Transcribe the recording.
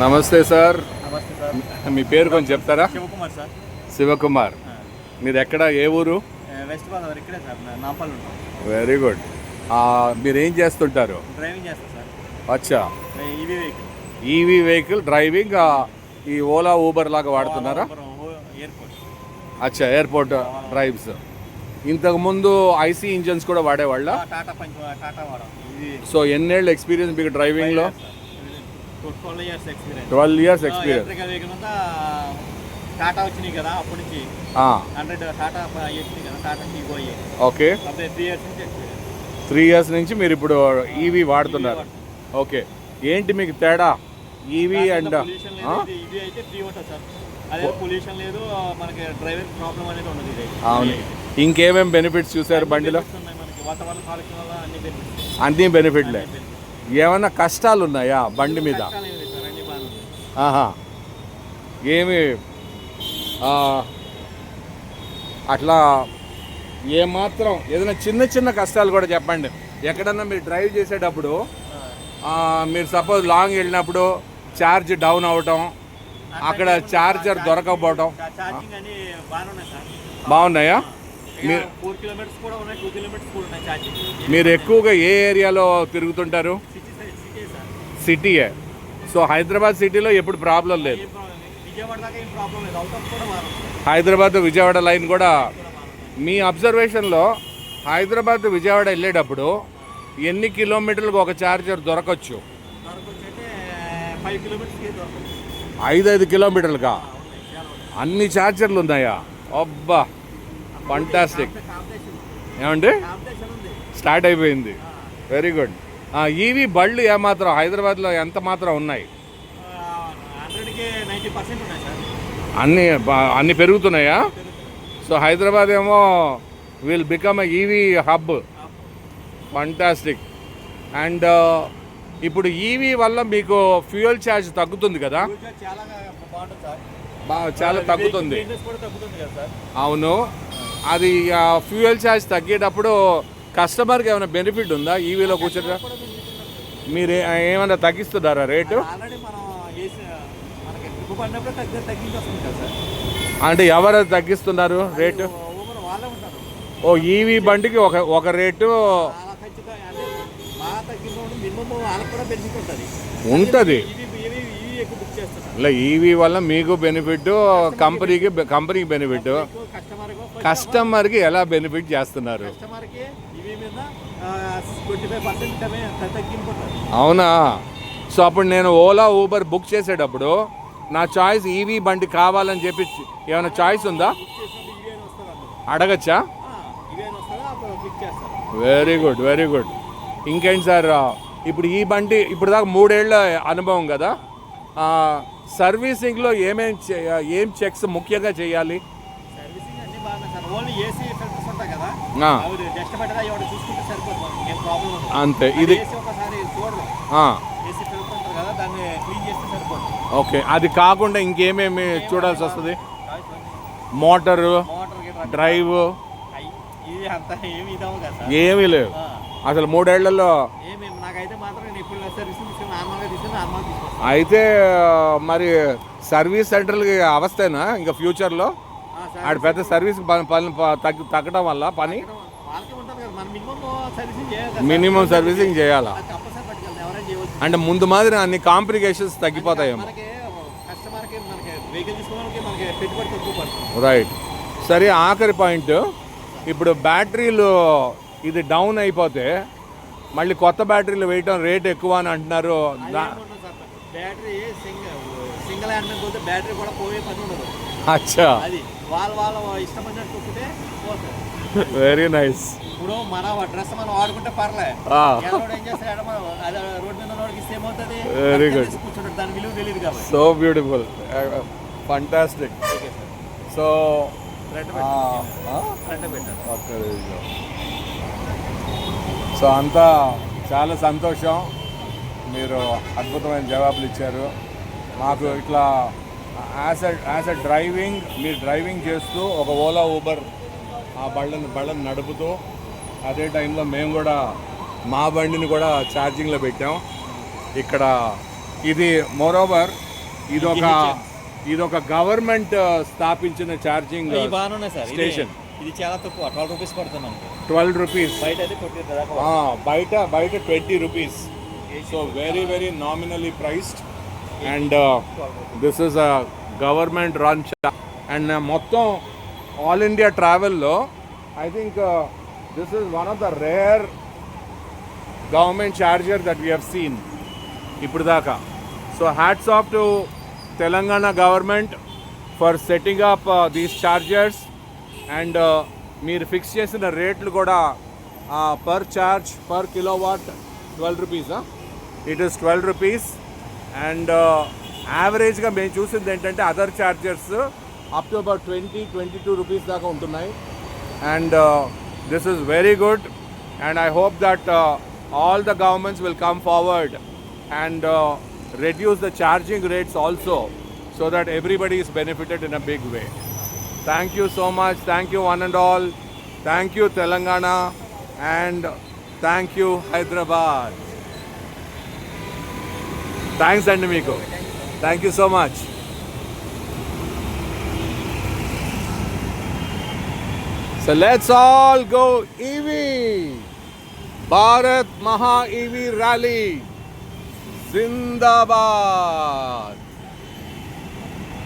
నమస్తే సార్. నమస్తే సార్. మీ పేరు కొంచెం చెప్తారా? శివకుమార్ సార్. శివకుమార్. మీరు ఎక్కడ, ఏ ఊరు? వెస్ట్ గోదావరి, ఇక్కడే సార్, నాంపల్లి ఉంటాం. Very good. మీరు ఏం చేస్తుంటారు? డ్రైవింగ్ చేస్తాం సార్. అచ్చా, EV vehicle. EV vehicle driving. ఈ ఓలా ఊబర్ లాగా వాడుతున్నారా? ఎయిర్పోర్ట్. అచ్చా, ఎయిర్పోర్ట్ డ్రైవ్స్. ఇంతకుముందు ఐసీ ఇంజన్స్ కూడా వాడేవాళ్ళ? టాటా వాడాం. సో ఎన్నేళ్ళు ఎక్స్పీరియన్స్ మీకు డ్రైవింగ్లో? 12 years experience. 12 years experience. Electrical vehicle అంతా టాటా వచ్చినాయి కదా, అప్పటి నుంచి 100 టాటా వచ్చినాయి కదా, టాటా టీగో అయ్యాయి. ఓకే, 3 years నుంచి ఎక్స్పీరియన్స్. 3 years నుంచి మీరు ఇప్పుడు ఈవీ వాడుతున్నారు. ఓకే, ఏంటి మీకు తేడా ఈవీ అండ్? ఈవీ అయితే ఫ్రీ ఉంటుంది సార్. అదే పొల్యూషన్ లేదు, మనకి డ్రైవర్ ప్రాబ్లం అనేది ఉండదు. ఇది అవును. ఇంకేమేమి బెనిఫిట్స్ చూసారు బండిలో? మనకి వాతావరణ కాలుష్యం వల్ల అన్ని బెనిఫిట్స్. అన్నీ బెనిఫిట్లే. ఏమన్నా కష్టాలు ఉన్నాయా బండి మీద? ఆహా, ఏమి అట్లా ఏమాత్రం ఏదైనా చిన్న చిన్న కష్టాలు కూడా చెప్పండి. ఎక్కడన్నా మీరు డ్రైవ్ చేసేటప్పుడు మీరు సపోజ్ లాంగ్ వెళ్ళినప్పుడు ఛార్జ్ డౌన్ అవటం, అక్కడ ఛార్జర్ దొరకకపోవటం. బాగున్నాయా? మీరు 4 kilometers కూడా ఉన్నాయి, 2 kilometers కూడా ఉన్నాయి ఛార్జింగ్. మీరు ఎక్కువగా ఏ ఏరియాలో తిరుగుతుంటారు? సిటీయే. సో హైదరాబాద్ సిటీలో ఎప్పుడు ప్రాబ్లం లేదు. విజయవాడ దాకా ఏం ప్రాబ్లం లేదు. అవుట్ ఆఫ్ కూడా హైదరాబాద్ విజయవాడ లైన్ కూడా మీ అబ్జర్వేషన్లో హైదరాబాద్ విజయవాడ వెళ్ళేటప్పుడు ఎన్ని కిలోమీటర్లకు ఒక ఛార్జర్ దొరకచ్చు? 5 kilometers. 5 కిలోమీటర్లుగా అన్ని ఛార్జర్లు ఉన్నాయా? అబ్బా, ఫంటాస్టిక్. ఏమండి, స్టార్ట్ అయిపోయింది. Very good. ఈవీ బళ్ళు ఏమాత్రం హైదరాబాద్లో ఎంత మాత్రం ఉన్నాయి? 100కి 90% ఉన్నాయి సార్. అన్ని పెరుగుతున్నాయా? సో హైదరాబాద్ ఏమో will become a EV hub. Fantastic. And ఇప్పుడు ఈవీ వల్ల మీకు ఫ్యూయల్ ఛార్జ్ తగ్గుతుంది కదా? చాలా తగ్గుతుంది. అవును. అది ఫ్యూయల్ ఛార్జ్ తగ్గేటప్పుడు కస్టమర్కి ఏమైనా బెనిఫిట్ ఉందా ఈవీలో కూర్చోట? మీరు ఏమైనా తగ్గిస్తున్నారా రేటు? అంటే ఎవరు తగ్గిస్తున్నారు రేటు? ఓ, ఈవీ బండికి ఒక రేటు ఉంటుంది. ఇలా ఈవీ వల్ల మీకు బెనిఫిట్, కంపెనీకి బెనిఫిట్, కస్టమర్కి ఎలా బెనిఫిట్ చేస్తున్నారు? అవునా? సో అప్పుడు నేను ఓలా ఊబర్ బుక్ చేసేటప్పుడు నా చాయిస్ ఈవీ బండి కావాలని చెప్పి ఏమైనా చాయిస్ ఉందా? అడగచ్చా? Very good, very good. ఇంకేంటి సార్, ఇప్పుడు ఈ బండి ఇప్పుడు దాకా 3 ఏళ్ల అనుభవం కదా, సర్వీసింగ్లో ఏం చెక్స్ ముఖ్యంగా చేయాలి? అంతే. ఇది ఓకే. అది కాకుండా ఇంకేమేమి చూడాల్సి వస్తుంది? మోటారు, డ్రైవ్ ఏమీ లేవు అసలు 3 ఏళ్లలో. అయితే మరి సర్వీస్ సెంటర్లకి అవస్థేనా ఇంకా ఫ్యూచర్లో? ఆడ పెద్ద సర్వీస్ తగ్గడం వల్ల పని మినిమం సర్వీసింగ్ చేయాలా? అంటే ముందు మాదిరి అన్ని కాంప్లికేషన్స్ తగ్గిపోతాయేమో. రైట్. సరే, ఆఖరి పాయింట్, ఇప్పుడు బ్యాటరీలు ఇది డౌన్ అయిపోతే మళ్ళీ కొత్త బ్యాటరీలు వేయటం రేట్ ఎక్కువ అని అంటున్నారు. అచ్చా, వెరీ నైస్. ఇప్పుడు మన డ్రెస్ మనం వాడుకుంటే పర్లేదు, వెరీ గుడ్. దాని విలువ తెలియదు కాబట్టి. So beautiful, fantastic. So so అంతా చాలా సంతోషం. మీరు అద్భుతమైన జవాబులు ఇచ్చారు మాకు. ఇట్లా యాజ్ అ డ్రైవింగ్, మీరు డ్రైవింగ్ చేస్తూ ఒక ఓలా ఊబర్ ఆ బళ్ళని నడుపుతూ అదే టైంలో మేము కూడా మా బండిని కూడా ఛార్జింగ్లో పెట్టాం ఇక్కడ. ఇది మోరోవర్ ఇదొక గవర్నమెంట్ స్థాపించిన ఛార్జింగ్ ఇవి బాగానే ఉన్నాయి సార్. స్టేషన్. ఇది చాలా తక్కువ, 12 రూపీస్ పడుతుంది మనకి. 12 రూపీస్. బయట అయితే కొట్టి బయట 20 rupees. So very very nominally priced and this is a government run. And మొత్తం ఆల్ ఇండియా ట్రావెల్లో I think this is one of the rare government charger that we have seen ఇప్పుడు దాకా. So hats off to Telangana government for setting up these chargers. And మీరు fix చేసిన రేట్లు కూడా per charge per kilowatt 12 rupees. It is 12 rupees. And యావరేజ్గా మేము చూసింది ఏంటంటే other chargers up to about 20-22 rupees దాకా ఉంటున్నాయి. And this is very good. And I hope that all the governments will come forward and reduce the charging rates also so that everybody is benefited in a big way. Thank you so much. Thank you one and all. Thank you Telangana and thank you Hyderabad. Thanks and Miko. Thank you so much. So let's all go EV. Bharat Maha EV Rally. Zindabad!